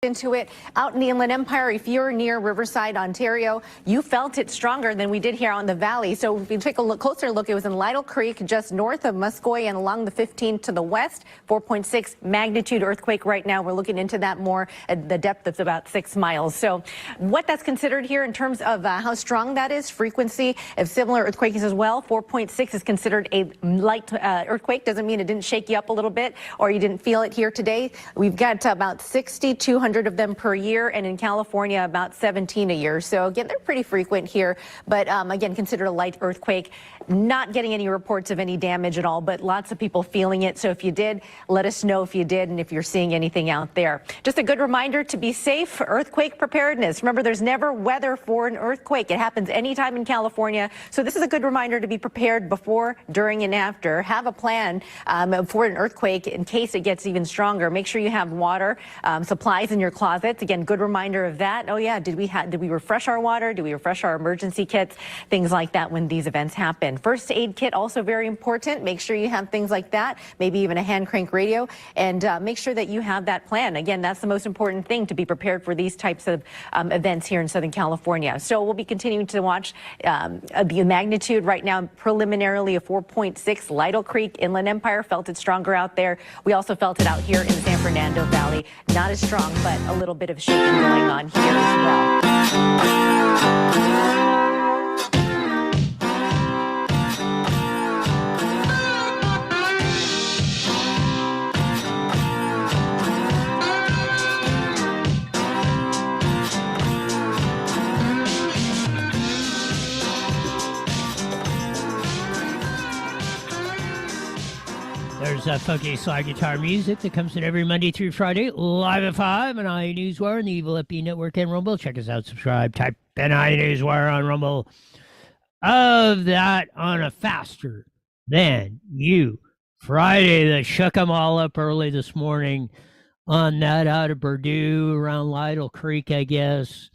Into it out in the Inland Empire. If you're near Riverside, Ontario, you felt it stronger than we did here on the valley. So if you take a closer look, it was in Lytle Creek, just north of Muscoy and along the 15 to the west. 4.6 magnitude earthquake right now. We're looking into that more at the depth of about 6 miles. So what that's considered here in terms of how strong that is, frequency of similar earthquakes as well. 4.6 is considered a light earthquake. Doesn't mean it didn't shake you up a little bit or you didn't feel it here today. We've got about 6,200 of them per year, and in California about 17 a year. So again, they're pretty frequent here, but again, considered a light earthquake. Not getting any reports of any damage at all, but lots of people feeling it. So if you did, let us know if you did and if you're seeing anything out there. Just a good reminder to be safe for earthquake preparedness. Remember, there's never weather for an earthquake. It happens anytime in California. So this is a good reminder to be prepared before, during, and after. Have a plan for an earthquake in case it gets even stronger. Make sure you have water, supplies in your closets. Again, good reminder of that. Oh yeah, did we refresh our water? Did we refresh our emergency kits? Things like that when these events happen. First aid kit also very important. Make sure you have things like that, maybe even a hand crank radio, and make sure that you have that plan. Again, that's the most important thing, to be prepared for these types of events here in Southern California. So we'll be continuing to watch the magnitude right now, preliminarily a 4.6. Lytle Creek, Inland Empire, felt it stronger out there. We also felt it out here in the San Fernando Valley. Not as strong, but a little bit of shaking going on here as well. There's that funky slide guitar music that comes in every Monday through Friday, live at 5 on iNewsWire and the Evil FB Network and Rumble. Check us out, subscribe, type in iNewsWire on Rumble. Of that on a faster than you Friday that shook them all up early this morning on that out of Purdue around Lytle Creek, I guess.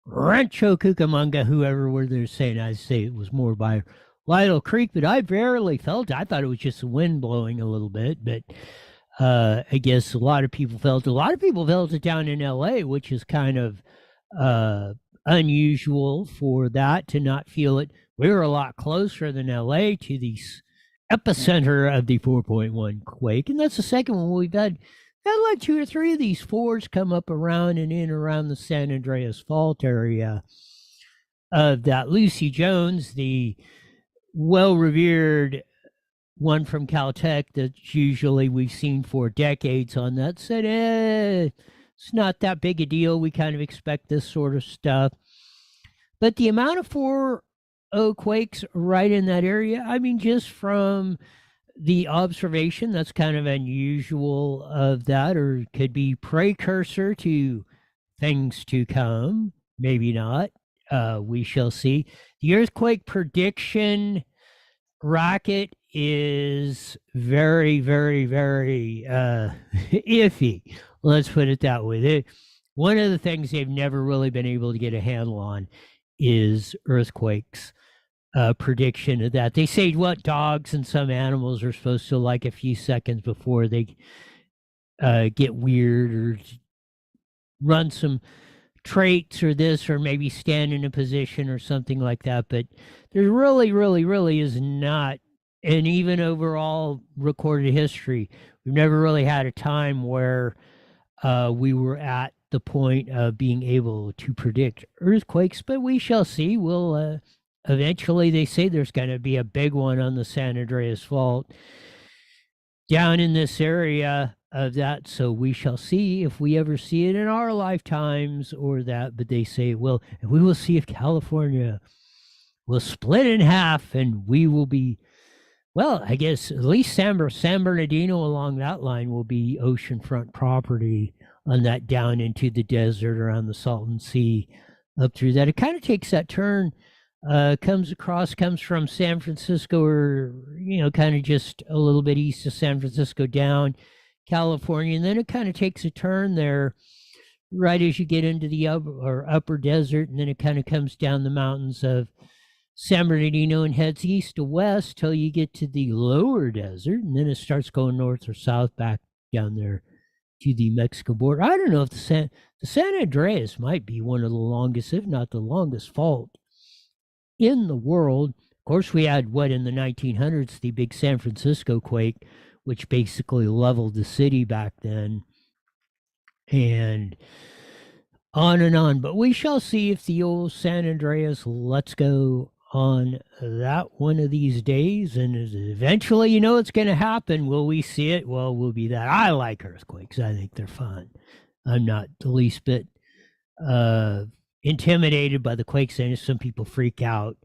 Rancho Cucamonga, whoever were there saying, I'd say it was more by Lytle Creek, but I barely felt it. I thought it was just the wind blowing a little bit, but I guess a lot of people felt it. A lot of people felt it down in LA, which is kind of unusual for that to not feel it. We were a lot closer than LA to the epicenter of the 4.1 quake, and that's the second one we've had like 2 or 3 of these 4s come up around and in around the San Andreas Fault area of that. Lucy Jones, the well-revered one from Caltech that usually we've seen for decades on that, said, it's not that big a deal. We kind of expect this sort of stuff. But the amount of 4.0 quakes right in that area, I mean, just from the observation, that's kind of unusual of that, or could be precursor to things to come. Maybe not. We shall see. The earthquake prediction racket is very, very, very iffy. Let's put it that way. One of the things they've never really been able to get a handle on is earthquakes prediction of that. They say what dogs and some animals are supposed to like a few seconds before they get weird or run some traits or this, or maybe stand in a position or something like that. But there really is not, and even overall recorded history, we've never really had a time where we were at the point of being able to predict earthquakes, but we shall see. We'll eventually, they say there's going to be a big one on the San Andreas Fault down in this area of that, so we shall see if we ever see it in our lifetimes or that. But they say, well, and we will see if California will split in half and we will be, well, I guess at least San Bernardino along that line will be oceanfront property on that down into the desert around the Salton Sea up through that. It kind of takes that turn, comes from San Francisco, or, kind of just a little bit east of San Francisco down California, and then it kind of takes a turn there right as you get into the upper desert, and then it kind of comes down the mountains of San Bernardino and heads east to west till you get to the lower desert, and then it starts going north or south back down there to the Mexican border. I don't know if the San Andreas might be one of the longest, if not the longest fault in the world. Of course, we had what in the 1900s, the big San Francisco quake, which basically leveled the city back then, and on and on. But we shall see if the old San Andreas lets go on that one of these days, and eventually, you know, it's going to happen. Will we see it? Well, we'll be that. I like earthquakes. I think they're fun. I'm not the least bit intimidated by the quakes. I know some people freak out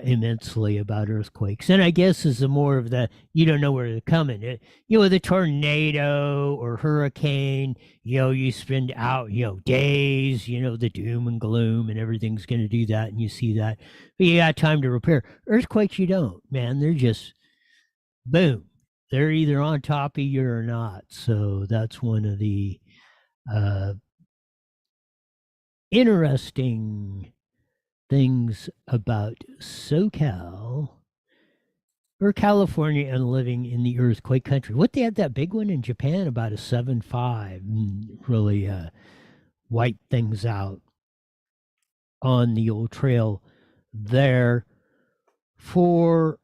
immensely about earthquakes, and I guess is the more of the you don't know where they're coming. You know, with a tornado or hurricane, you know, you spend out days, the doom and gloom, and everything's going to do that, and you see that, but you got time to repair. Earthquakes, you don't, man. They're just boom. They're either on top of you or not. So that's one of the interesting things about SoCal or California and living in the earthquake country. What, they had that big one in Japan, about a 7.5, really wiped things out on the old trail there for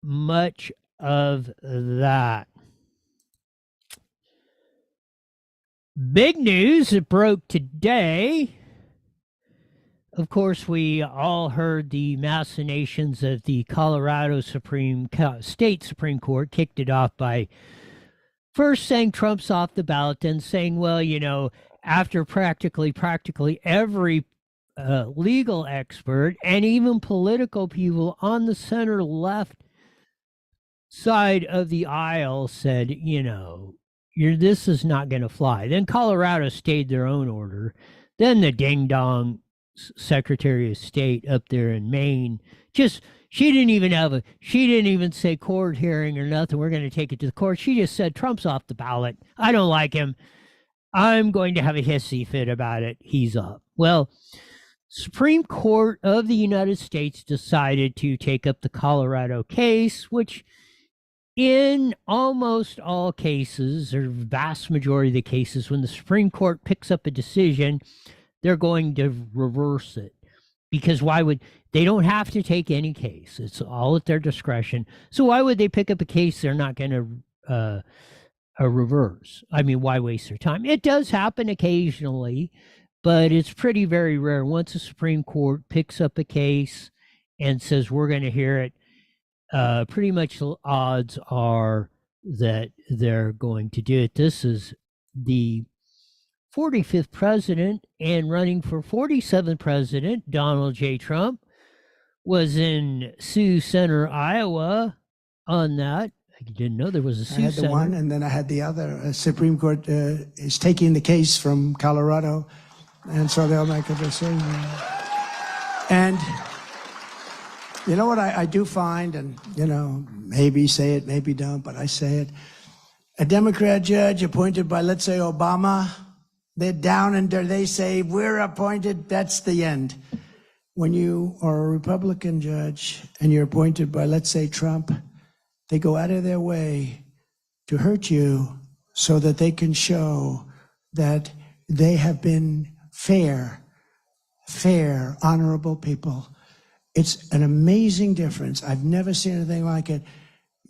much of that. Big news that broke today. Of course, we all heard the machinations of the Colorado State Supreme Court kicked it off by first saying Trump's off the ballot, then saying, well, after practically every legal expert and even political people on the center left side of the aisle said, this is not going to fly. Then Colorado stayed their own order. Then the ding-dong Secretary of State up there in Maine she didn't even say court hearing or nothing. We're going to take it to the court. She just said Trump's off the ballot. I don't like him. I'm going to have a hissy fit about it. He's up. Well, Supreme Court of the United States decided to take up the Colorado case, which in almost all cases, or vast majority of the cases, when the Supreme Court picks up a decision, they're going to reverse it, because they don't have to take any case. It's all at their discretion. So why would they pick up a case they're not going to reverse? I mean, why waste their time? It does happen occasionally, but it's pretty very rare. Once the Supreme Court picks up a case and says we're going to hear it, pretty much the odds are that they're going to do it. This is the 45th president, and running for 47th president, Donald J. Trump, was in Sioux Center, Iowa on that. I didn't know there was a Sioux Center. I had the one, and then I had the other. Supreme Court is taking the case from Colorado, and so they'll make a decision. And you know what I do find, and maybe say it, maybe don't, but I say it. A Democrat judge appointed by, let's say, Obama, they're down and they say, we're appointed, that's the end. When you are a Republican judge and you're appointed by, let's say, Trump, they go out of their way to hurt you so that they can show that they have been fair, honorable people. It's an amazing difference. I've never seen anything like it.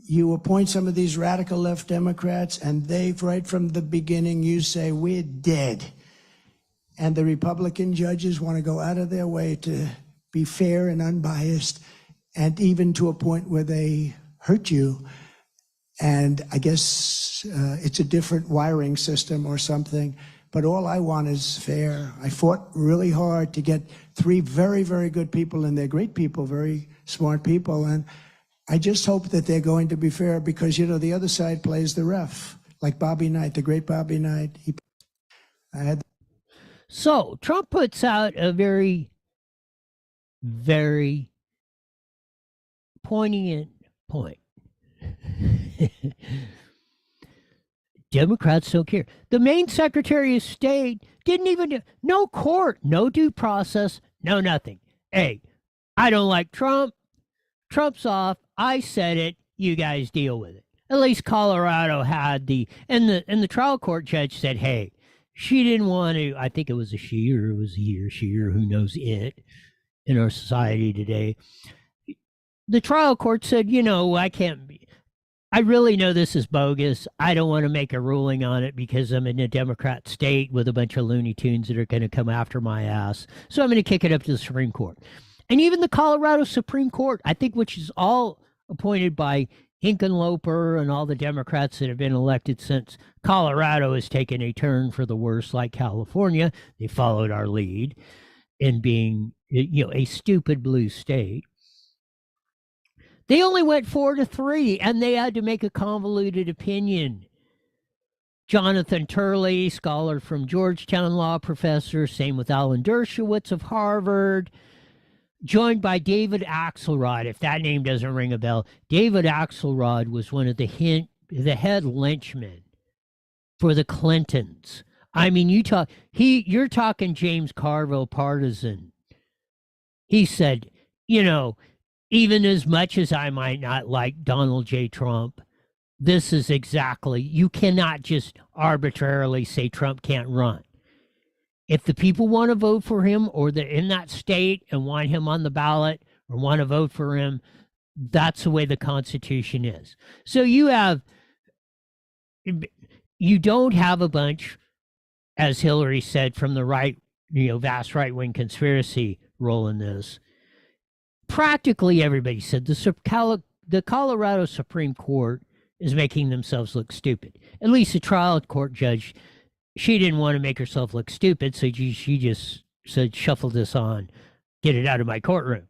You appoint some of these radical left Democrats, and right from the beginning, you say, we're dead. And the Republican judges want to go out of their way to be fair and unbiased, and even to a point where they hurt you. And I guess it's a different wiring system or something, but all I want is fair. I fought really hard to get 3 very, very good people, and they're great people, very smart people, and I just hope that they're going to be fair, because, the other side plays the ref, like Bobby Knight, the great Bobby Knight. So Trump puts out a very, very poignant point. Democrats don't care. The Maine Secretary of State didn't even, no court, no due process, no nothing. Hey, I don't like Trump. Trump's off. I said it. You guys deal with it. At least Colorado had and the trial court judge said, hey, she didn't want to, I think it was a she or it was he or she or who knows it in our society today. The trial court said, I can't be, I really know this is bogus. I don't want to make a ruling on it because I'm in a Democrat state with a bunch of Looney Tunes that are going to come after my ass. So I'm going to kick it up to the Supreme Court. And even the Colorado Supreme Court, I think, which is all appointed by Hickenlooper and all the Democrats that have been elected since Colorado has taken a turn for the worse, like California. They followed our lead in being, a stupid blue state. They only went 4-3, and they had to make a convoluted opinion. Jonathan Turley, scholar from Georgetown, law professor, same with Alan Dershowitz of Harvard, joined by David Axelrod. If that name doesn't ring a bell, David Axelrod was one of the head lynchmen for the Clintons. I mean, you're talking James Carville partisan. He said, even as much as I might not like Donald J. Trump, this is exactly, you cannot just arbitrarily say Trump can't run. If the people want to vote for him or they're in that state and want him on the ballot or want to vote for him, that's the way the Constitution is. So you don't have a bunch, as Hillary said, from the right, vast right-wing conspiracy role in this. Practically everybody said the Colorado Supreme Court is making themselves look stupid. At least the trial court judge, she didn't want to make herself look stupid, so she just said, shuffle this on, get it out of my courtroom.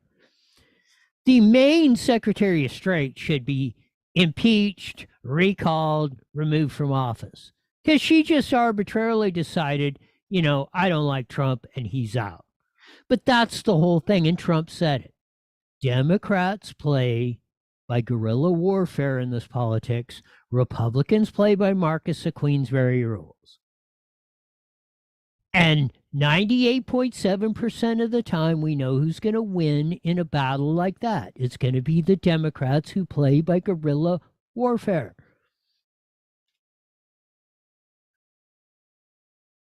The Maine Secretary of State should be impeached, recalled, removed from office, because she just arbitrarily decided, I don't like Trump and he's out. But that's the whole thing, and Trump said it. Democrats play by guerrilla warfare in this politics. Republicans play by Marcus of Queensberry rules. And 98.7% of the time, we know who's going to win in a battle like that. It's going to be the Democrats who play by guerrilla warfare.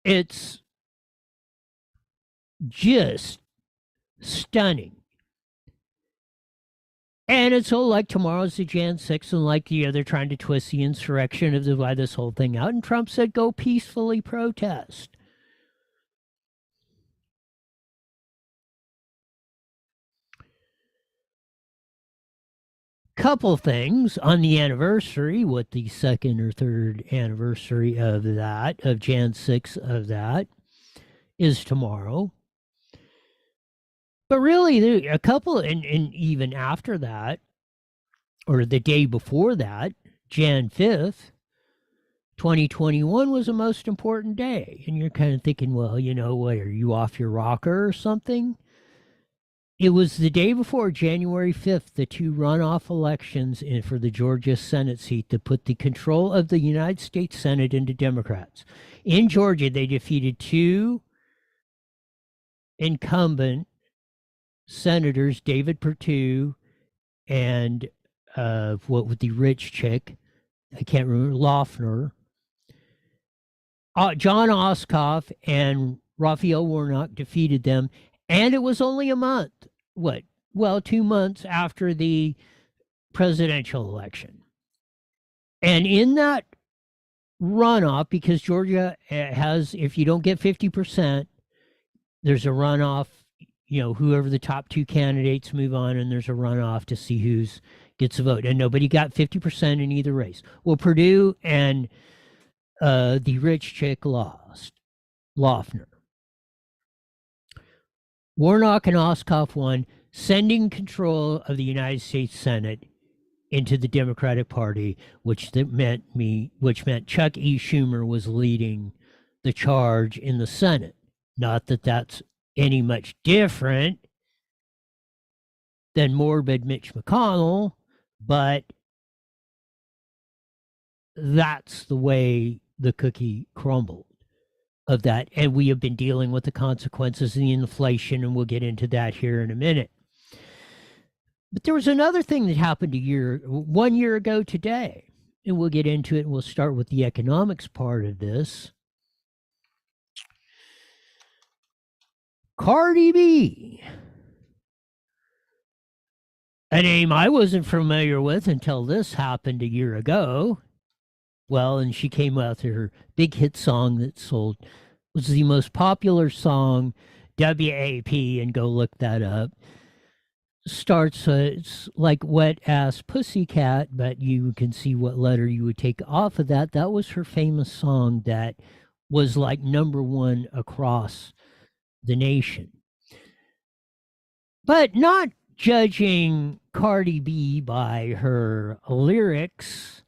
It's just stunning. And it's all like tomorrow's the Jan 6th, and they're trying to twist the insurrection of divide this whole thing out. And Trump said, go peacefully protest. Couple things on the anniversary, what the second or third anniversary of that, of Jan 6th of that, is tomorrow. But really, a couple, and even after that, or the day before that, Jan 5th, 2021 was the most important day. And you're kind of thinking, well, what, are you off your rocker or something? It was the day before January 5th, the two runoff elections for the Georgia Senate seat that put the control of the United States Senate into Democrats. In Georgia, they defeated two incumbent senators, David Perdue and what with the rich chick, I can't remember, Loeffner, John Ossoff and Raphael Warnock defeated them, and it was only a month. 2 months after the presidential election. And in that runoff, because Georgia has, if you don't get 50%, there's a runoff. Whoever the top two candidates move on, and there's a runoff to see who gets a vote. And nobody got 50% in either race. Well, Perdue and the rich chick lost, Loeffner. Warnock and Ossoff won, sending control of the United States Senate into the Democratic Party, which meant Chuck E. Schumer was leading the charge in the Senate. Not that that's any much different than morbid Mitch McConnell, but that's the way the cookie crumbled of that. And we have been dealing with the consequences of the inflation, and we'll get into that here in a minute. But there was another thing that happened 1 year ago today. and we'll get into it, and we'll start with the economics part of this. Cardi B, a name I wasn't familiar with until this happened a year ago. Well, and she came out with her big hit song that was the most popular song, WAP, and go look that up. Starts, it's like Wet Ass Pussycat, but you can see what letter you would take off of that. That was her famous song that was like #1 across the nation. But not judging Cardi B by her lyrics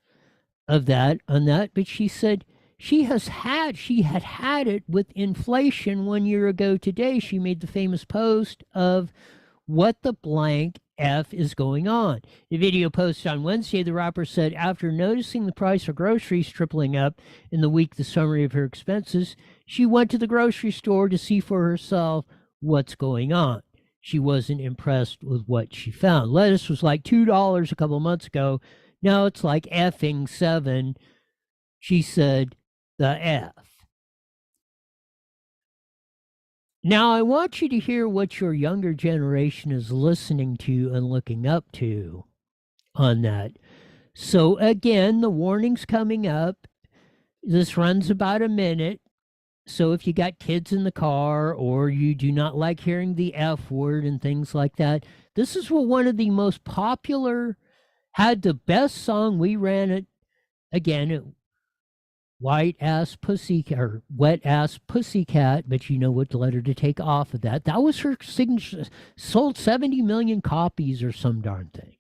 of that on that, but she said she had had it with inflation 1 year ago today. She made the famous post of what the blank F is going on. The video posted on Wednesday, the rapper said after noticing the price of groceries tripling up in the week, the summary of her expenses, she went to the grocery store to see for herself what's going on. She wasn't impressed with what she found. Lettuce was like $2 a couple months ago. Now it's like effing $7. She said the F. Now, I want you to hear what your younger generation is listening to and looking up to on that. So, again, the warning's coming up. This runs about a minute. So, if you got kids in the car or you do not like hearing the F word and things like that, this is what one of the most popular, had the best song. We ran it again. White Ass Pussycat or Wet Ass Pussycat, but you know what letter to take off of that. That was her signature, sold 70 million copies or some darn thing.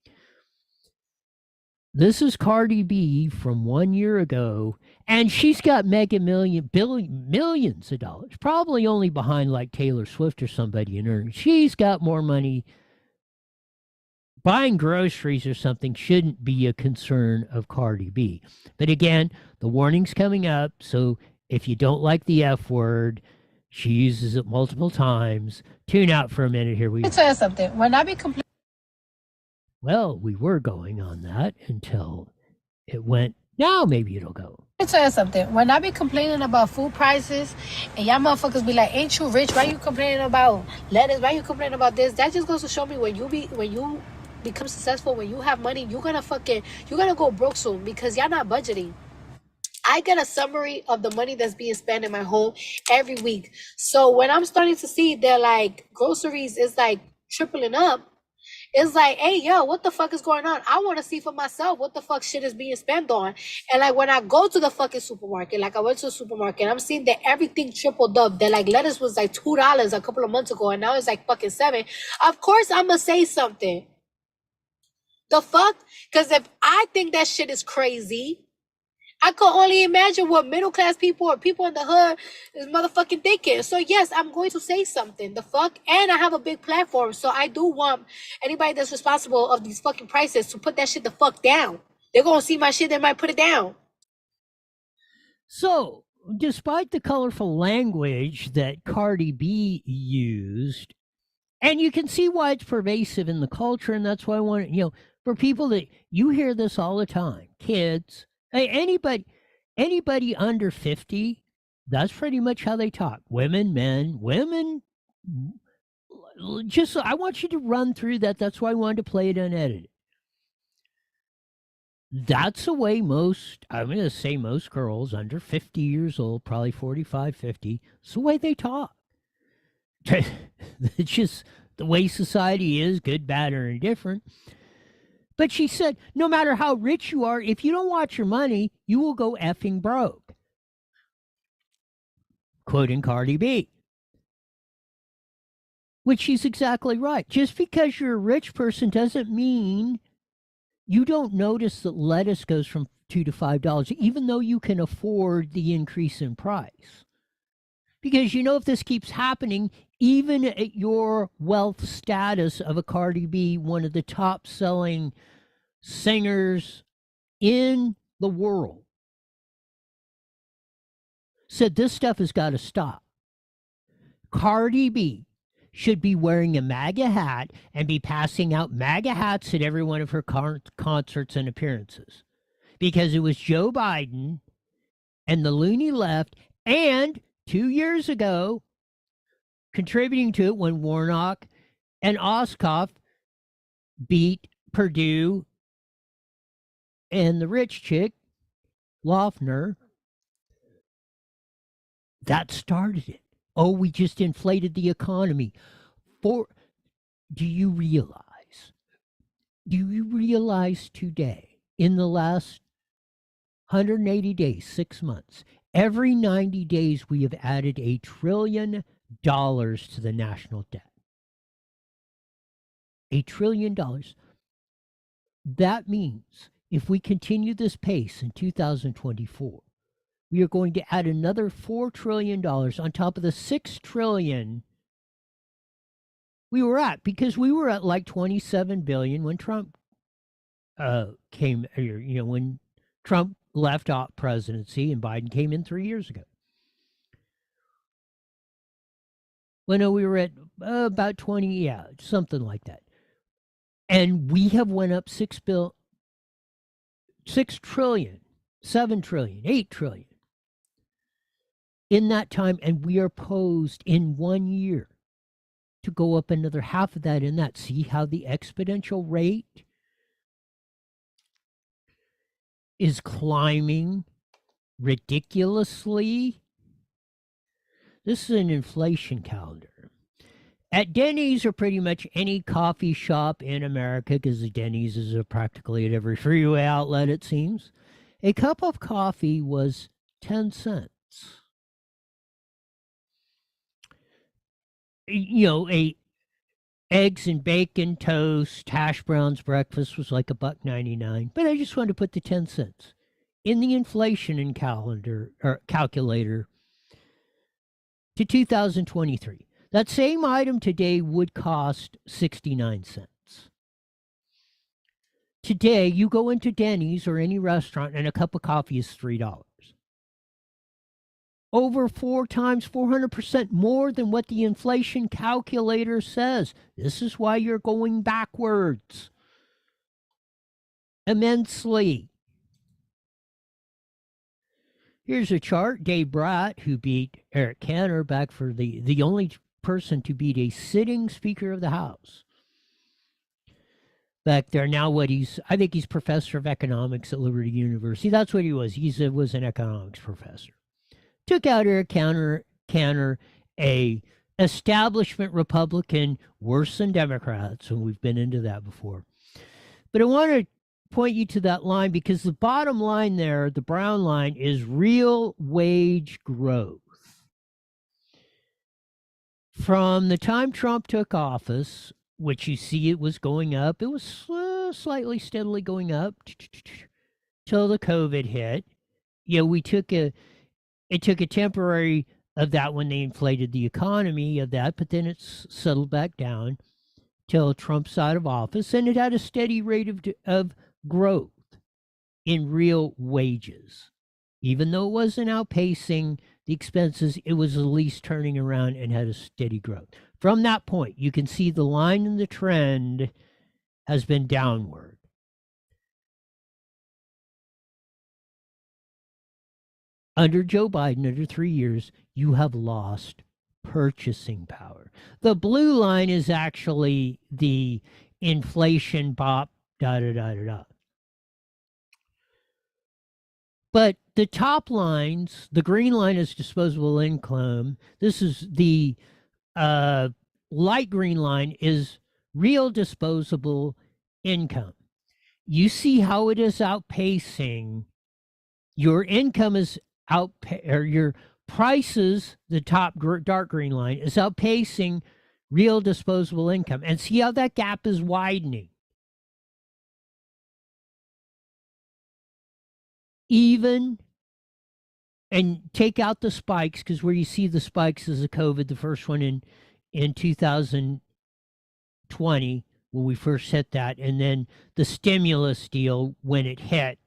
This is Cardi B from 1 year ago, and she's got millions of dollars, probably only behind like Taylor Swift or somebody in her. She's got more money. Buying groceries or something shouldn't be a concern of Cardi B. But again, the warning's coming up, so if you don't like the F word, she uses it multiple times. Tune out for a minute here. Let me tell you something. When I be complaining, Well, we were going on that until it went. Now maybe it'll go. let me tell you something. When I be complaining about food prices, and y'all motherfuckers be like, "Ain't you rich? Why you complaining about lettuce? Why you complaining about this?" That just goes to show me when you become successful, when you have money, you're gonna go broke soon because y'all not budgeting. I get a summary of the money that's being spent in my home every week. So when I'm starting to see that like groceries is like tripling up, it's like, hey, yo, what the fuck is going on? I want to see for myself what the fuck shit is being spent on. And like when I go to the fucking supermarket, like I went to the supermarket, I'm seeing that everything tripled up. That like lettuce was like $2 a couple of months ago, and now it's like fucking $7. Of course, I'm gonna say something. The fuck? Because if I think that shit is crazy, I could only imagine what middle class people or people in the hood is motherfucking thinking. So yes, I'm going to say something. The fuck? And I have a big platform. So I do want anybody that's responsible of these fucking prices to put that shit the fuck down. They're gonna see my shit, they might put it down. So, despite the colorful language that Cardi B used, and you can see why it's pervasive in the culture, and that's why I want to, for people that you hear this all the time, kids, anybody under 50, that's pretty much how they talk. Women, men, women. Just, I want you to run through that. That's why I wanted to play it unedited. That's the way I'm going to say most girls under 50 years old, probably 45, 50, it's the way they talk. It's just the way society is, good, bad, or indifferent. But she said, no matter how rich you are, if you don't watch your money, you will go effing broke. Quoting Cardi B. Which she's exactly right. Just because you're a rich person doesn't mean you don't notice that lettuce goes from $2 to $5, even though you can afford the increase in price. Because if this keeps happening, even at your wealth status of a Cardi B, one of the top selling singers in the world, said this stuff has got to stop. Cardi B should be wearing a MAGA hat and be passing out MAGA hats at every one of her concerts and appearances. because it was Joe Biden and the loony left, and 2 years ago, contributing to it when Warnock and Ossoff beat Perdue and the rich chick, Loeffner. That started it. Oh, we just inflated the economy. Do you realize today, in the last 180 days, 6 months, every 90 days we have added $1 trillion to the national debt? $1 trillion. That means if we continue this pace in 2024, we are going to add another $4 trillion on top of the $6 trillion we were at, because we were at like 27 billion when Trump came, when Trump left off presidency and Biden came in 3 years ago. Well, no, we were at about 20, something like that. And we have went up 6 trillion, 7 trillion, 8 trillion in that time, and we are posed in 1 year to go up another half of that in that. See how the exponential rate is climbing ridiculously? This is an inflation calendar. At Denny's or pretty much any coffee shop in America, because the Denny's is practically at every freeway outlet, it seems, a cup of coffee was 10 cents. A eggs and bacon toast, hash browns breakfast was like $1.99. But I just wanted to put the 10 cents in the inflation calculator to 2023. That same item today would cost 69 cents. Today, you go into Denny's or any restaurant and a cup of coffee is $3. Over 4 times, 400% more than what the inflation calculator says. This is why you're going backwards immensely. Here's a chart. Dave Bratt, who beat Eric Cantor back for the only person to beat a sitting Speaker of the House back there. Now I think he's professor of economics at Liberty University. That's what he was. He was an economics professor. Took out Eric Cantor, a establishment Republican, worse than Democrats, and we've been into that before. But I want to point you to that line because the bottom line there, the brown line, is real wage growth. From the time Trump took office, which you see it was going up, it was slightly steadily going up till the COVID hit. It took a temporary of that when they inflated the economy of that, but then it's settled back down till Trump's out of office, and it had a steady rate of growth in real wages. Even though it wasn't outpacing the expenses, it was at least turning around and had a steady growth. From that point, you can see the line in the trend has been downward. Under Joe Biden, under 3 years, you have lost purchasing power. The blue line is actually the inflation bop, But the top lines, the green line is disposable income. This is the light green line is real disposable income. You see how it is outpacing. Your income is or your prices, the top dark green line, is outpacing real disposable income. And see how that gap is widening. And take out the spikes, because where you see the spikes is the COVID, the first one in 2020, when we first hit that, and then the stimulus deal when it hit,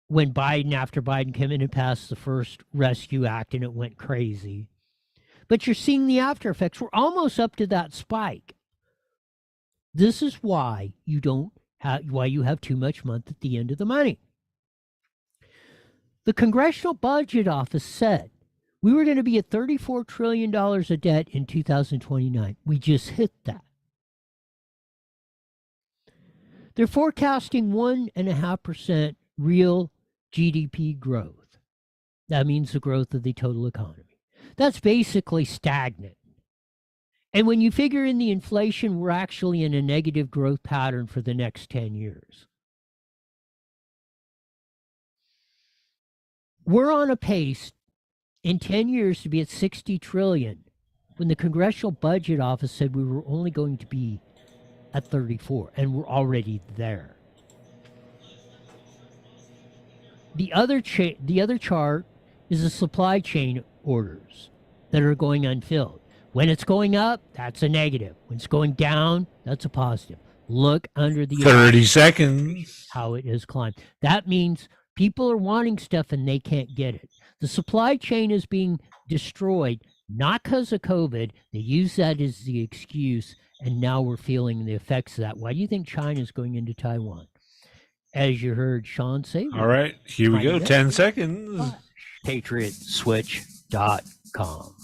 when after Biden came in and passed the first Rescue Act and it went crazy. But you're seeing the after effects. We're almost up to that spike. This is why you don't why you have too much month at the end of the money. The Congressional Budget Office said we were going to be at $34 trillion of debt in 2029. We just hit that. They're forecasting 1.5% real GDP growth. That means the growth of the total economy. That's basically stagnant. And when you figure in the inflation, we're actually in a negative growth pattern for the next 10 years. We're on a pace in 10 years to be at 60 trillion when the Congressional Budget Office said we were only going to be at 34, and we're already there. The other chart is the supply chain orders that are going unfilled. When it's going up, that's a negative. When it's going down, that's a positive. Look under the 30 seconds. How it has climbed. That means people are wanting stuff and they can't get it. The supply chain is being destroyed, not because of COVID. They use that as the excuse, and now we're feeling the effects of that. Why do you think China is going into Taiwan? As you heard Sean say. All right, here we go. 10 seconds. PatriotSwitch.com.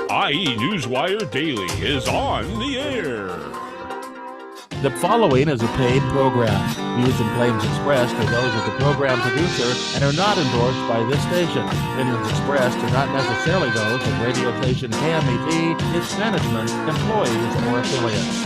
IE Newswire Daily is on the air. The following is a paid program. Views and claims expressed are those of the program producer and are not endorsed by this station. Opinions expressed are not necessarily those of radio station KMET, its management, employees, or affiliates.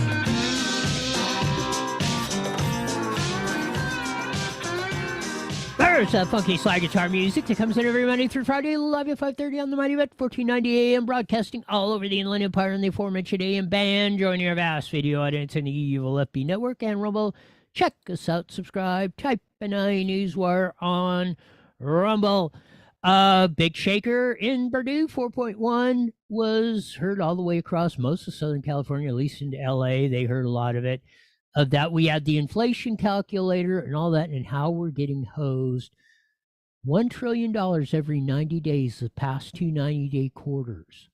There's that funky slide guitar music that comes in every Monday through Friday, live at 5:30 on the Mighty Vet, 1490 AM, broadcasting all over the Inland Empire and the aforementioned AM band. Join your vast video audience in the evil FB network and Rumble. Check us out, subscribe, type an iNewsWire on Rumble. Big shaker in Purdue, 4.1, was heard all the way across most of Southern California, at least into LA. They heard a lot of it. Of that, we had the inflation calculator and all that, and how we're getting hosed. $1 trillion every 90 days, the past two 90-day quarters.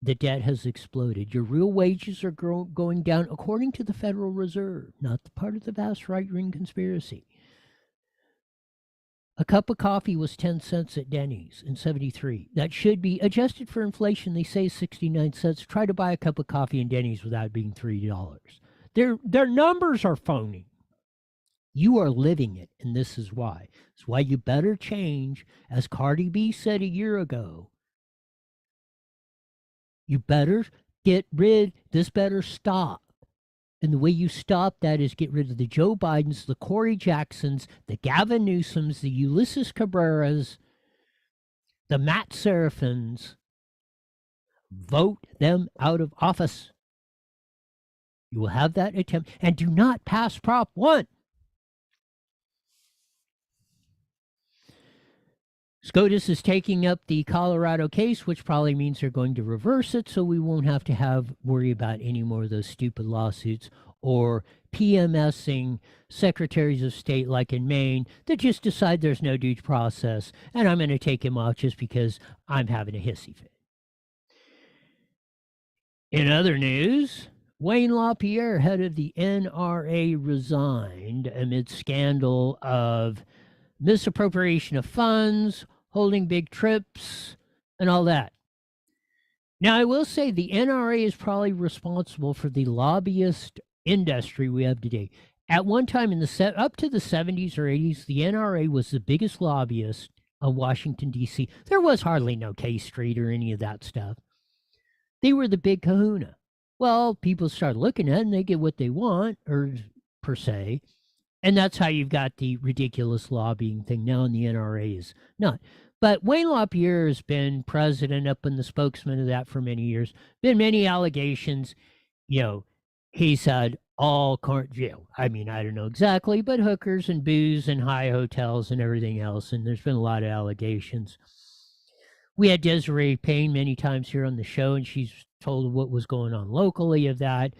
The debt has exploded. Your real wages are going down according to the Federal Reserve, not the part of the vast right-wing conspiracy. A cup of coffee was 10 cents at Denny's in 73. That should be adjusted for inflation. They say 69 cents. Try to buy a cup of coffee in Denny's without being $3. Their numbers are phony. You are living it, and this is why. It's why you better change, as Cardi B said a year ago. You better this better stop. And the way you stop that is get rid of the Joe Bidens, the Corey Jacksons, the Gavin Newsoms, the Ulysses Cabreras, the Matt Serafins. Vote them out of office. You will have that attempt, and do not pass Prop 1. SCOTUS is taking up the Colorado case, which probably means they're going to reverse it, so we won't have to worry about any more of those stupid lawsuits or PMSing secretaries of state like in Maine that just decide there's no due process, and I'm going to take him off just because I'm having a hissy fit. In other news, Wayne LaPierre, head of the NRA, resigned amid scandal of misappropriation of funds, holding big trips, and all that. Now, I will say the NRA is probably responsible for the lobbyist industry we have today. At one time up to the 70s or 80s, the NRA was the biggest lobbyist of Washington, D.C. There was hardly no K Street or any of that stuff. They were the big kahuna. Well, people start looking at it and they get what they want, or per se. And that's how you've got the ridiculous lobbying thing now, and the NRA is not. But Wayne LaPierre has been president up and the spokesman of that for many years. Been many allegations. He's had all I don't know exactly, but hookers and booze and high hotels and everything else. And there's been a lot of allegations. We had Desiree Payne many times here on the show, and she's told what was going on locally of that.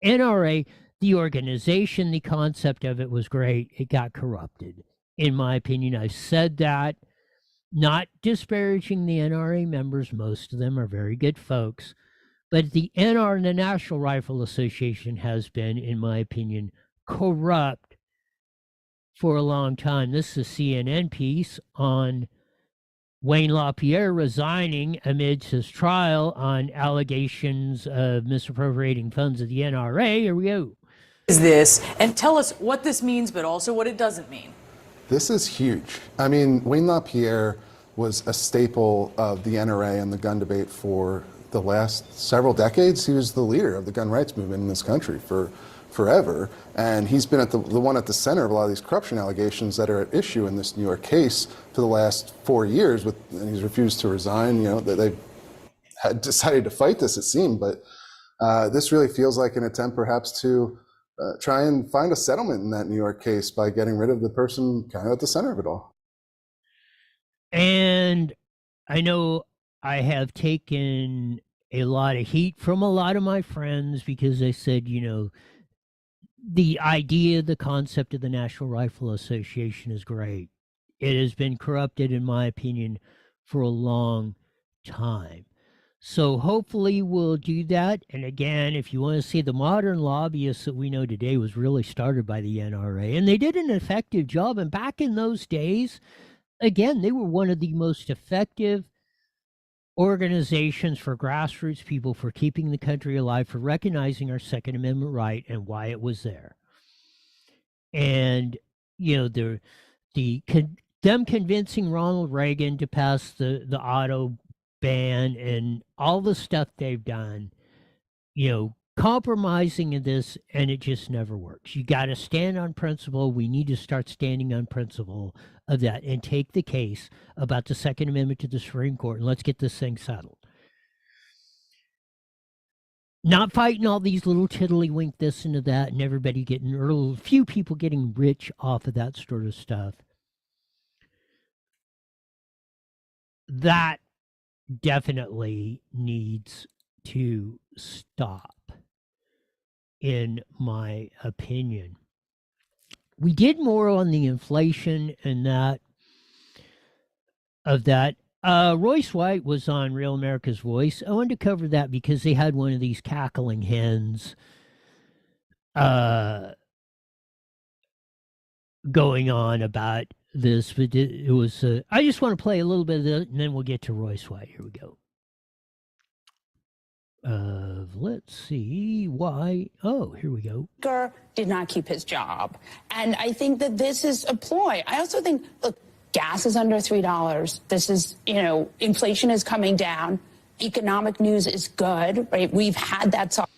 NRA, the organization, the concept of it was great. It got corrupted, in my opinion. I've said that, not disparaging the NRA members. Most of them are very good folks. But the NR and the National Rifle Association has been, in my opinion, corrupt for a long time. This is a CNN piece on Wayne LaPierre resigning amidst his trial on allegations of misappropriating funds of the NRA. Here we go. Is this, and tell us what this means, but also what it doesn't mean. This is huge. I mean, Wayne LaPierre was a staple of the NRA and the gun debate for the last several decades. He was the leader of the gun rights movement in this country for forever, and he's been at the one at the center of a lot of these corruption allegations that are at issue in this New York case for the last 4 years. And he's refused to resign. You know, that they've had decided to fight this, it seemed, but this really feels like an attempt, perhaps, to try and find a settlement in that New York case by getting rid of the person kind of at the center of it all. And I know I have taken a lot of heat from a lot of my friends because they said, you know, the idea, the concept of the National Rifle Association is great. It has been corrupted, in my opinion, for a long time. So hopefully we'll do that. And again, if you want to see, the modern lobbyists that we know today was really started by the NRA, and they did an effective job. And back in those days, again, they were one of the most effective organizations for grassroots people, for keeping the country alive, for recognizing our Second Amendment right and why it was there. And, you know, them convincing Ronald Reagan to pass the auto ban and all the stuff they've done, you know, compromising in this, and it just never works. You got to stand on principle. We need to start standing on principle of that and take the case about the Second Amendment to the Supreme Court, and let's get this thing settled. Not fighting all these little tiddlywink this and that, and everybody getting, or a few people getting rich off of that sort of stuff. That definitely needs to stop, in my opinion. We did more on the inflation and that of that. Royce White was on Real America's Voice. I wanted to cover that because they had one of these cackling hens going on about this, but it was. I just want to play a little bit of it, and then we'll get to Royce White. Here we go. Let's see why. Oh, here we go. Did not keep his job, and I think that this is a ploy. I also think, look, gas is under $3. This is, you know, inflation is coming down. Economic news is good, right? We've had that talk.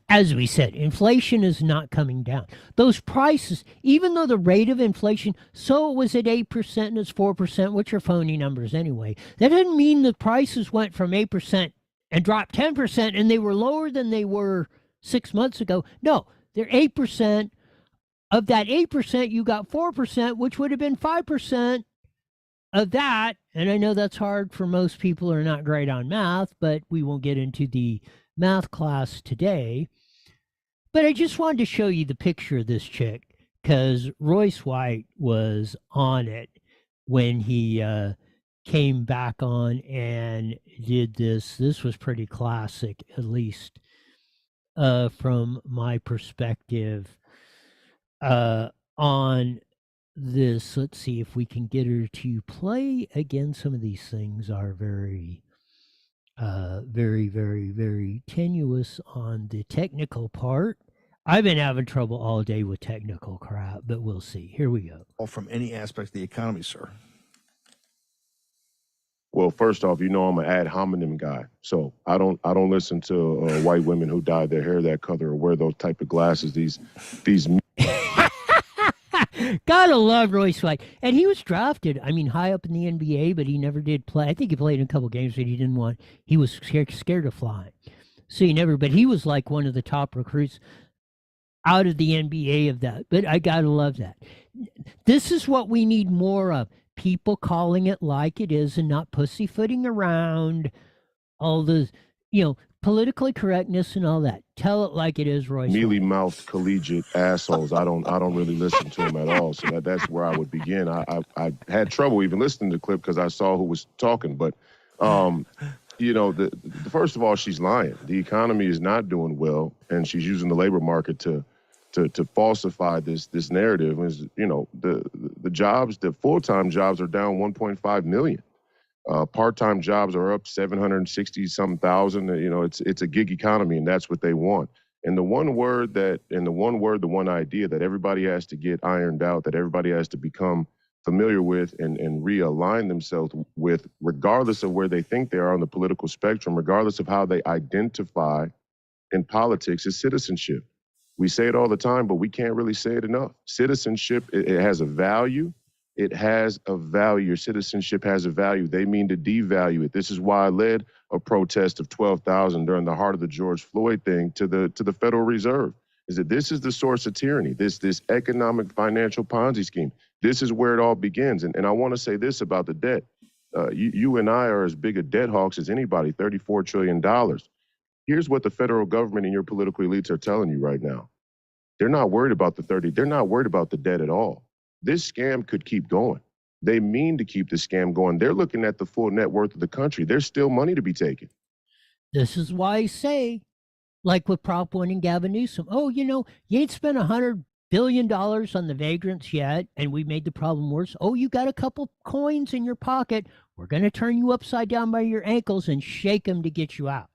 As we said, inflation is not coming down. Those prices, even though the rate of inflation, so it was at 8% and it's 4%, which are phony numbers anyway. That doesn't mean the prices went from 8% and dropped 10% and they were lower than they were 6 months ago. No, they're 8%. Of that 8%, you got 4%, which would have been 5% of that. And I know that's hard for most people who are not great on math, but we won't get into the math class today. But I just wanted to show you the picture of this chick because Royce White was on it when he came back on and did this. This was pretty classic, at least from my perspective on this. Let's see if we can get her to play again. Some of these things are very, very tenuous on the technical part. I've been having trouble all day with technical crap, but we'll see. Here we go. From any aspect of the economy, sir. Well, first off, you know I'm an ad hominem guy, so I don't listen to white women who dye their hair that color or wear those type of glasses. These. Gotta love Royce White, and he was drafted. I mean, high up in the NBA, but he never did play. I think he played in a couple games, but he didn't want. He was scared of flying, so he never. But he was like one of the top recruits out of the NBA of that. But I gotta love that. This is what we need more of. People calling it like it is and not pussyfooting around all the, you know, politically correctness and all that. Tell it like it is, Royce. Mealy-mouthed collegiate assholes. I don't really listen to them at all. So that's where I would begin. I had trouble even listening to the clip because I saw who was talking. But you know, first of all, she's lying. The economy is not doing well, and she's using the labor market to falsify this narrative. Is, you know, the jobs, the full-time jobs are down 1.5 million. Part-time jobs are up 760 some thousand. You know, it's a gig economy, and that's what they want. And the one idea that everybody has to get ironed out, that everybody has to become familiar with and realign themselves with, regardless of where they think they are on the political spectrum, regardless of how they identify in politics, is citizenship. We say it all the time, but we can't really say it enough. Citizenship, it has a value. It has a value. Your citizenship has a value. They mean to devalue it. This is why I led a protest of 12,000 during the heart of the George Floyd thing to the Federal Reserve. Is that this is the source of tyranny, this economic financial Ponzi scheme. This is where it all begins. And I want to say this about the debt. You and I are as big a debt hawks as anybody, $34 trillion. Here's what the federal government and your political elites are telling you right now. They're not worried about they're not worried about the debt at all. This scam could keep going. They mean to keep the scam going. They're looking at the full net worth of the country. There's still money to be taken. This is why I say, like with Prop 1 and Gavin Newsom, oh, you know, you ain't spent $100 billion on the vagrants yet, and we made the problem worse. Oh, you got a couple coins in your pocket. We're going to turn you upside down by your ankles and shake them to get you out.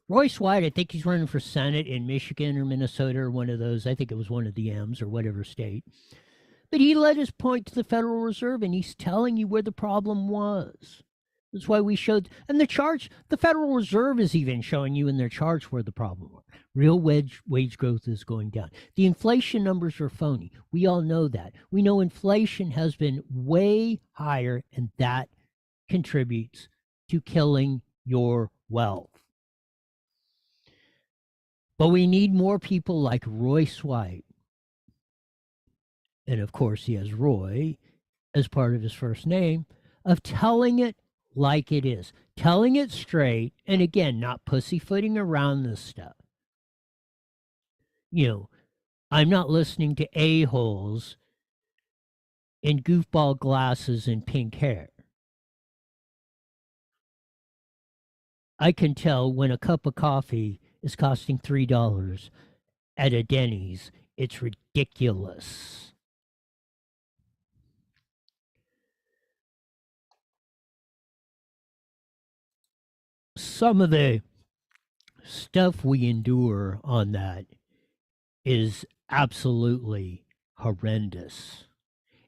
Royce White, I think he's running for Senate in Michigan or Minnesota or one of those. I think it was one of the M's or whatever state. But he led his point to the Federal Reserve, and he's telling you where the problem was. That's why we showed, and the Federal Reserve is even showing you in their charts where the problem was. Real wage growth is going down. The inflation numbers are phony. We all know that. We know inflation has been way higher, and that contributes to killing your wealth. But we need more people like Royce White. And of course, he has Roy as part of his first name, of telling it like it is, telling it straight, and again, not pussyfooting around this stuff. You know, I'm not listening to a-holes in goofball glasses and pink hair. I can tell when a cup of coffee is costing $3 at a Denny's. It's ridiculous. Some of the stuff we endure on that is absolutely horrendous.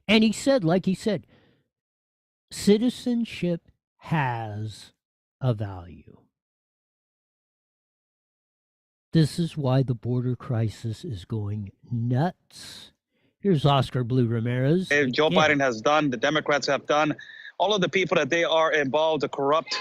And he said, like he said, citizenship has a value. This is why the border crisis is going nuts. Here's Oscar Blue Ramirez. Joe Biden has done, the Democrats have done, all of the people that they are involved, the corrupt,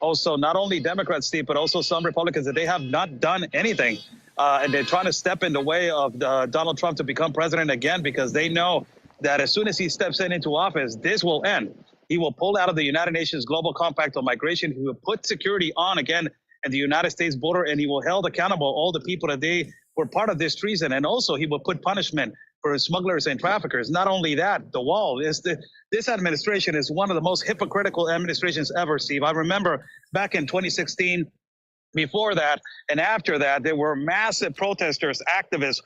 also not only Democrats, Steve, but also some Republicans, that they have not done anything. And they're trying to step in the way of Donald Trump to become president again, because they know that as soon as he steps into office, this will end. He will pull out of the United Nations Global Compact on Migration. He will put security on again at the United States border, and he will hold accountable all the people that they were part of this treason. And also he will put punishment for smugglers and traffickers. Not only that, the wall is this administration is one of the most hypocritical administrations ever, Steve. I remember back in 2016, before that and after that, there were massive protesters, activists,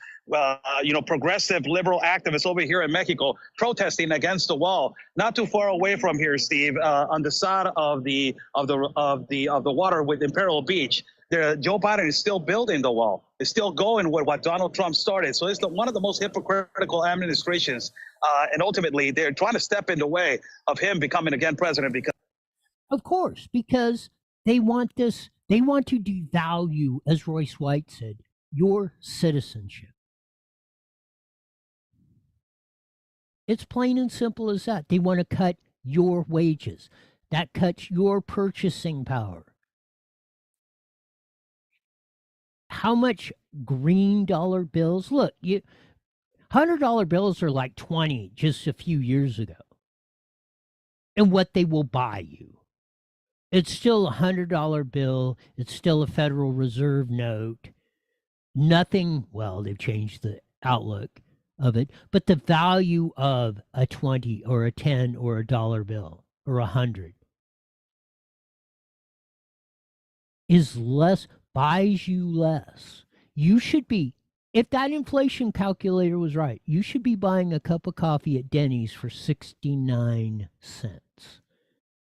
progressive liberal activists over here in Mexico protesting against the wall, not too far away from here, Steve, on the side of the water with Imperial Beach. Joe Biden is still building the wall. It's still going with what Donald Trump started. So it's one of the most hypocritical administrations. And ultimately, they're trying to step in the way of him becoming again president. Of course, because they want this. They want to devalue, as Royce White said, your citizenship. It's plain and simple as that. They want to cut your wages. That cuts your purchasing power. How much green dollar bills? Look, $100 bills are like 20 just a few years ago. And what they will buy you. It's still a $100 bill. It's still a Federal Reserve note. Nothing, well, they've changed the outlook of it, but the value of a 20 or a 10 or a dollar bill or 100 is less, buys you less. You should be, if that inflation calculator was right, you should be buying a cup of coffee at Denny's for 69 cents.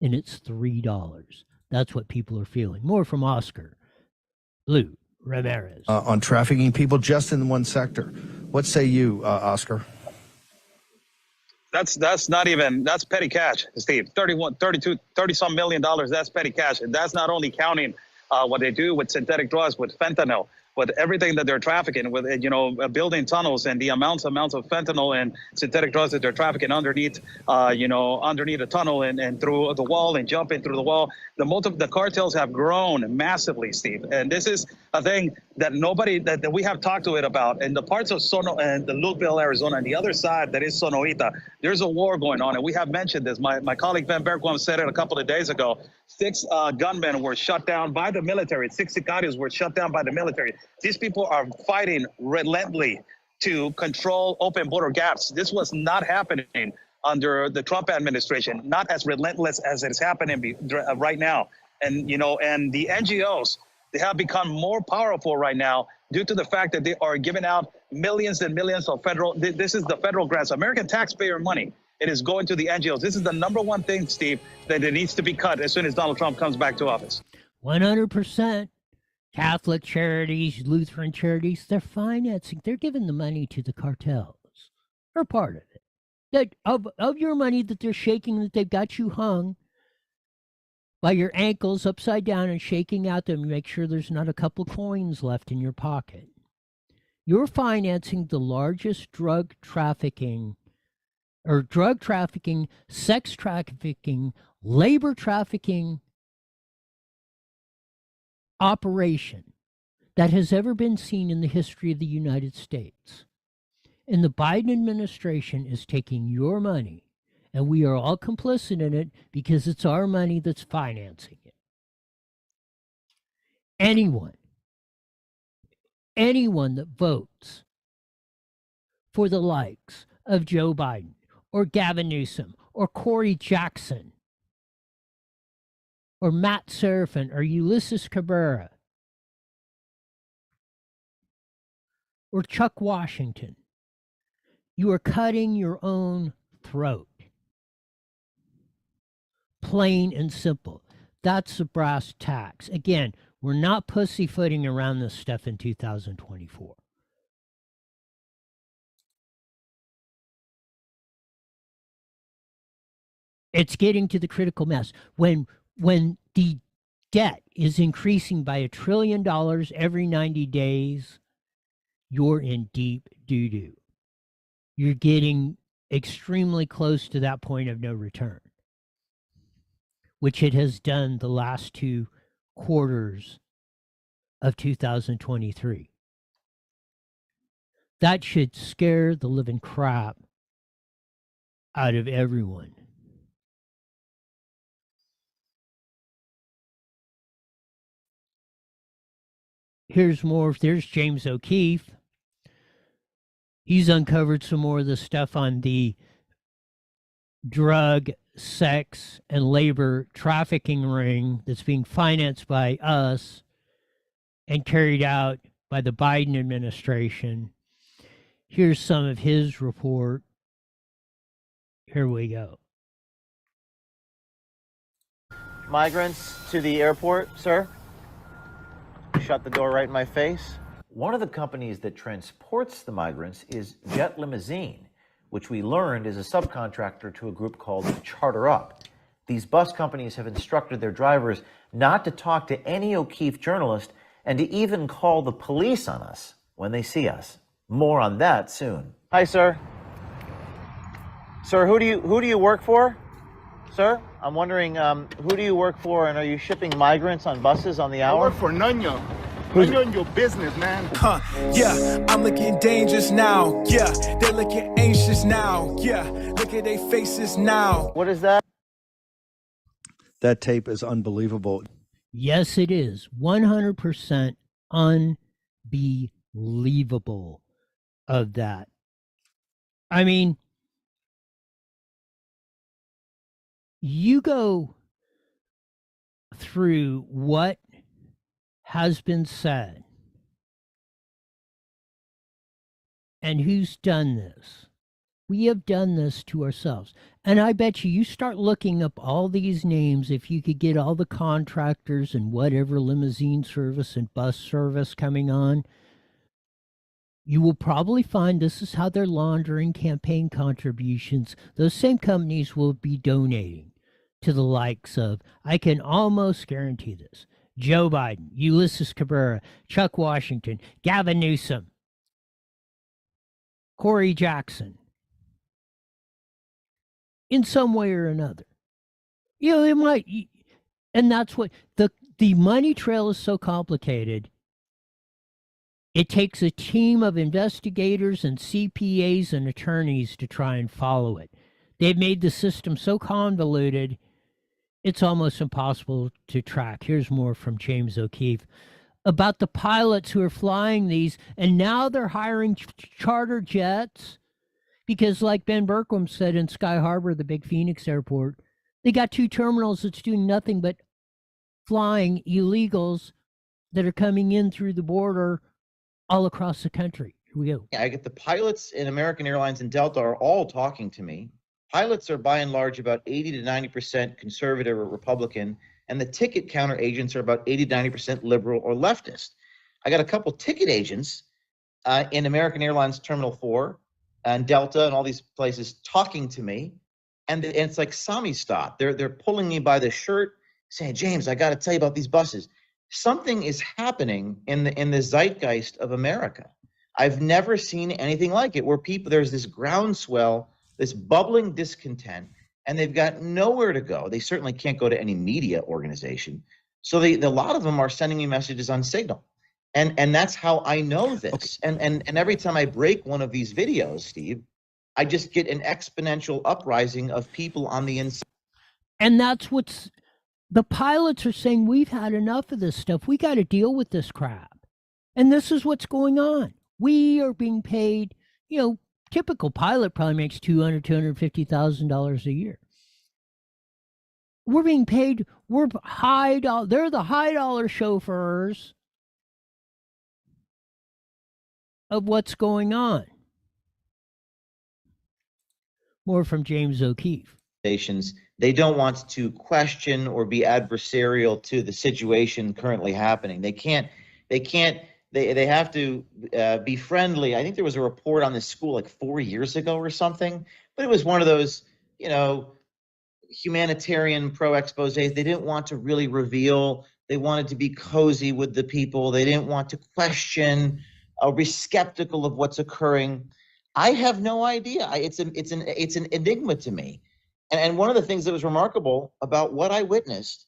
And it's $3. That's what people are feeling. More from Oscar Blue Ramirez. On trafficking people just in one sector. What say you, Oscar? That's not even, that's petty cash, Steve. 31, 32, 30 some million dollars, that's petty cash. And that's not only counting what they do with synthetic drugs, with fentanyl, with everything that they're trafficking, with, building tunnels and the amounts of fentanyl and synthetic drugs that they're trafficking underneath, underneath a tunnel and through the wall and jumping through the wall. The cartels have grown massively, Steve. And this is a thing that that we have talked to it about. In the parts of Sono and the Lukeville, Arizona, and the other side that is Sonoita, there's a war going on. And we have mentioned this. My colleague Van Bergquam said it a couple of days ago. 6 gunmen were shut down by the military. 6 sicarios were shut down by the military. These people are fighting relentlessly to control open border gaps. This was not happening under the Trump administration, not as relentless as it's happening right now. And, and the NGOs, they have become more powerful right now due to the fact that they are giving out millions and millions of this is the federal grants, American taxpayer money. It is going to the NGOs. This is the number one thing, Steve, that it needs to be cut as soon as Donald Trump comes back to office. 100%. Catholic charities, Lutheran charities, they're financing, they're giving the money to the cartels. They're part of it. That of your money that they're shaking, that they've got you hung by your ankles upside down and shaking out them to make sure there's not a couple coins left in your pocket. You're financing the largest drug trafficking, sex trafficking, labor trafficking operation that has ever been seen in the history of the United States. And the Biden administration is taking your money, and we are all complicit in it because it's our money that's financing it. Anyone that votes for the likes of Joe Biden or Gavin Newsom or Corey Jackson or Matt Serafin or Ulysses Cabrera or Chuck Washington, you are cutting your own throat. Plain and simple. That's the brass tacks. Again, we're not pussyfooting around this stuff in 2024. It's getting to the critical mass. When the debt is increasing by $1 trillion every 90 days, you're in deep doo-doo. You're getting extremely close to that point of no return, which it has done the last 2 quarters of 2023. That should scare the living crap out of everyone. Here's more. There's James O'Keefe. He's uncovered some more of the stuff on the drug, sex, and labor trafficking ring that's being financed by us and carried out by the Biden administration. Here's some of his report. Here we go. Migrants to the airport, sir. Shut the door right in my face. One of the companies that transports the migrants is Jet Limousine, which we learned is a subcontractor to a group called Charter Up. These bus companies have instructed their drivers not to talk to any O'Keefe journalist and to even call the police on us when they see us. More on that soon. Hi, sir. Sir, who do you work for? Sir, I'm wondering, who do you work for, and are you shipping migrants on buses on the hour? I work for Nunya. Nunya in your business, man. Yeah, I'm looking dangerous now. Yeah, they're looking anxious now. Yeah, look at their faces now. What is that? That tape is unbelievable. Yes, it is. 100% unbelievable of that. I mean, you go through what has been said. And who's done this? We have done this to ourselves. And I bet you start looking up all these names, if you could get all the contractors and whatever limousine service and bus service coming on, you will probably find this is how they're laundering campaign contributions. Those same companies will be donating to the likes of, I can almost guarantee this, Joe Biden, Ulysses Cabrera, Chuck Washington, Gavin Newsom, Corey Jackson, in some way or another. It might, and that's what the money trail is so complicated. It takes a team of investigators and CPAs and attorneys to try and follow it. They've made the system so convoluted, it's almost impossible to track. Here's more from James O'Keefe about the pilots who are flying these, and now they're hiring charter jets because, like Ben Bergquam said in Sky Harbor, the big Phoenix airport, they got 2 terminals that's doing nothing but flying illegals that are coming in through the border all across the country. Here we go. I get the pilots in American Airlines and Delta are all talking to me. Pilots are by and large about 80 to 90% conservative or Republican, and the ticket counter agents are about 80 to 90% liberal or leftist. I got a couple ticket agents in American Airlines Terminal 4 and Delta and all these places talking to me, and it's like Sami-Stop. They're pulling me by the shirt, saying, James, I got to tell you about these buses. Something is happening in the zeitgeist of America. I've never seen anything like it, where there's this groundswell, this bubbling discontent, and they've got nowhere to go. They certainly can't go to any media organization. So a lot of them are sending me messages on Signal. And that's how I know this. Okay. And every time I break one of these videos, Steve, I just get an exponential uprising of people on the inside. And that's what's... The pilots are saying, we've had enough of this stuff. We got to deal with this crap. And this is what's going on. We are being paid, typical pilot probably makes $200,000, $250,000 a year. We're being paid, they're the high dollar chauffeurs of what's going on. More from James O'Keefe. They don't want to question or be adversarial to the situation currently happening. They have to be friendly. I think there was a report on this school like 4 years ago or something, but it was one of those, humanitarian pro-exposés. They didn't want to really reveal. They wanted to be cozy with the people. They didn't want to question or be skeptical of what's occurring. I have no idea. It's an enigma to me. And one of the things that was remarkable about what I witnessed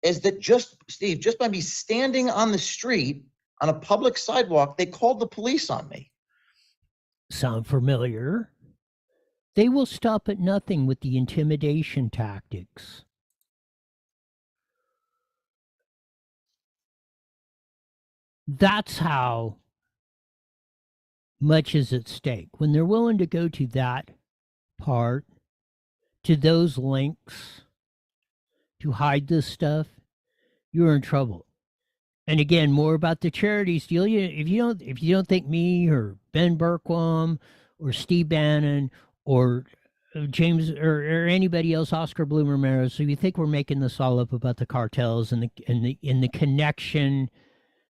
is that just by me standing on the street on a public sidewalk, they called the police on me. Sound familiar? They will stop at nothing with the intimidation tactics. That's how much is at stake. When they're willing to go to that part, to those links, to hide this stuff, you're in trouble. And again, more about the charities deal. If you don't think me or Ben Bergquam or Steve Bannon or James or anybody else, Oscar Bloomer-Meadows, so you think we're making this all up about the cartels and the connection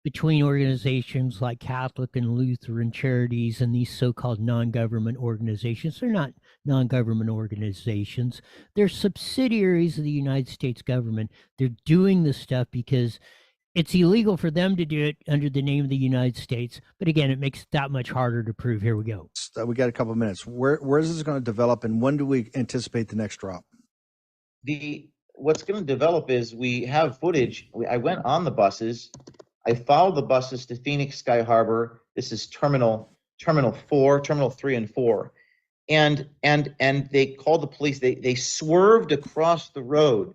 between organizations like Catholic and Lutheran charities and these so-called non-government organizations. They're not non-government organizations. They're subsidiaries of the United States government. They're doing this stuff because it's illegal for them to do it under the name of the United States. But again, it makes it that much harder to prove. Here we go. We got a couple of minutes. Where is this going to develop, and when do we anticipate the next drop? What's going to develop is we have footage. I went on the buses. I followed the buses to Phoenix Sky Harbor. This is Terminal 4, Terminal 3 and 4. And they called the police. They swerved across the road,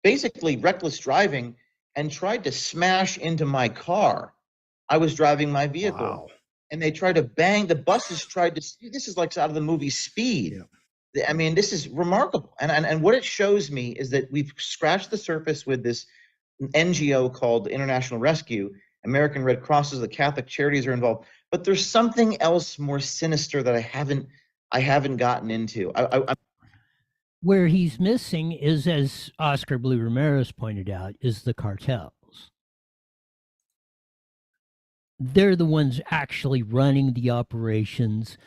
basically reckless driving, and tried to smash into my car. I was driving my vehicle. Wow. And they tried to bang. The buses tried to. This is like out of the movie Speed. Yeah. I mean, this is remarkable. And what it shows me is that we've scratched the surface with this NGO called International Rescue. American Red Crosses, the Catholic Charities are involved. But there's something else more sinister that I haven't gotten into. Where he's missing is, as Oscar Blue Ramirez pointed out, is the cartels. They're the ones actually running the operations.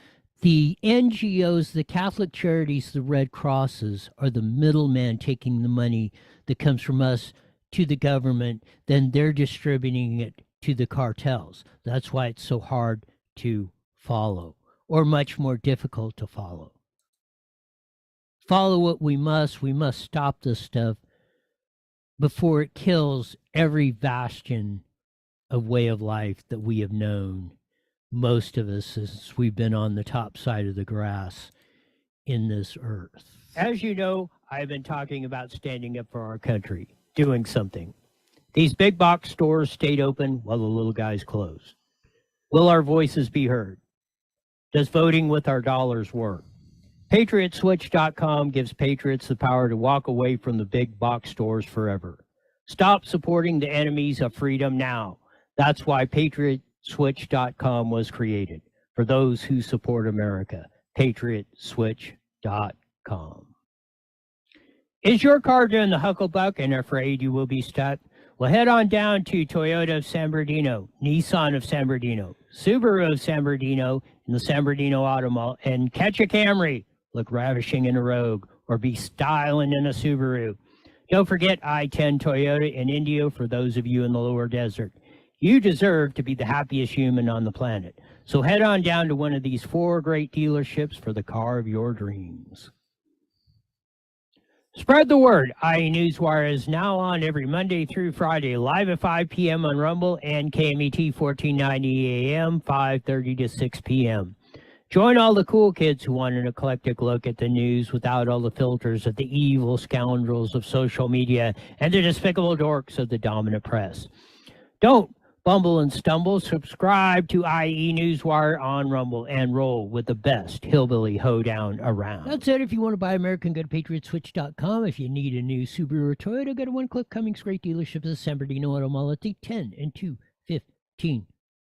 The NGOs, the Catholic Charities, the Red Crosses are the middleman taking the money that comes from us to the government. Then they're distributing it to the cartels. That's why it's so hard to follow, or much more difficult to follow. Follow what we must stop this stuff before it kills every bastion of way of life that we have known, most of us, since we've been on the top side of the grass in this earth. As you know, I've been talking about standing up for our country, doing something. These big box stores stayed open while the little guys closed. Will our voices be heard? Does voting with our dollars work? PatriotSwitch.com gives patriots the power to walk away from the big box stores forever. Stop supporting the enemies of freedom now. That's why PatriotSwitch.com was created, for those who support America. PatriotSwitch.com. Is your car doing the hucklebuck and afraid you will be stuck? Well, head on down to Toyota of San Bernardino, Nissan of San Bernardino, Subaru of San Bernardino, in the San Bernardino Auto Mall, and catch a Camry, look ravishing in a Rogue, or be styling in a Subaru. Don't forget I-10 Toyota in Indio for those of you in the lower desert. You deserve to be the happiest human on the planet. So head on down to one of these 4 great dealerships for the car of your dreams. Spread the word. IE Newswire is now on every Monday through Friday, live at 5 p.m. on Rumble and KMET 1490 AM, 5:30 to 6 p.m. Join all the cool kids who want an eclectic look at the news without all the filters of the evil scoundrels of social media and the despicable dorks of the dominant press. Don't bumble and stumble. Subscribe to IE Newswire on Rumble and roll with the best hillbilly hoedown around. That's it. If you want to buy American, go to PatriotSwitch.com. If you need a new Subaru or Toyota, go to One Click Cummings Great Dealerships at San Bernardino Auto Mall at the 10 and 215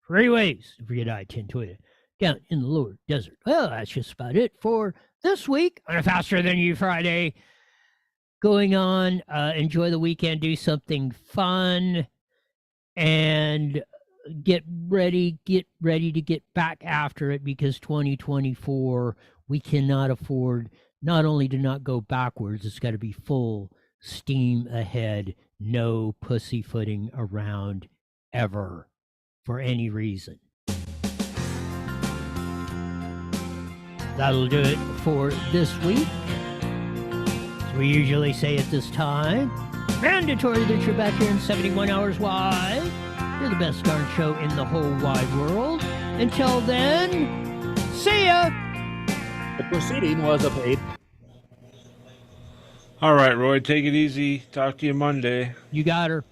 freeways. Don't forget I-10 Toyota down in the lower desert. Well, that's just about it for this week on a Faster Than You Friday. Going on, enjoy the weekend, do something fun, and get ready to get back after it, because 2024, we cannot afford not only to not go backwards, it's got to be full steam ahead, no pussyfooting around ever for any reason. That'll do it for this week. As we usually say at this time, mandatory that you're back here in 71 hours wide. You're the best darn show in the whole wide world. Until then, see ya! The proceeding was a paid. All right, Roy, take it easy. Talk to you Monday. You got her.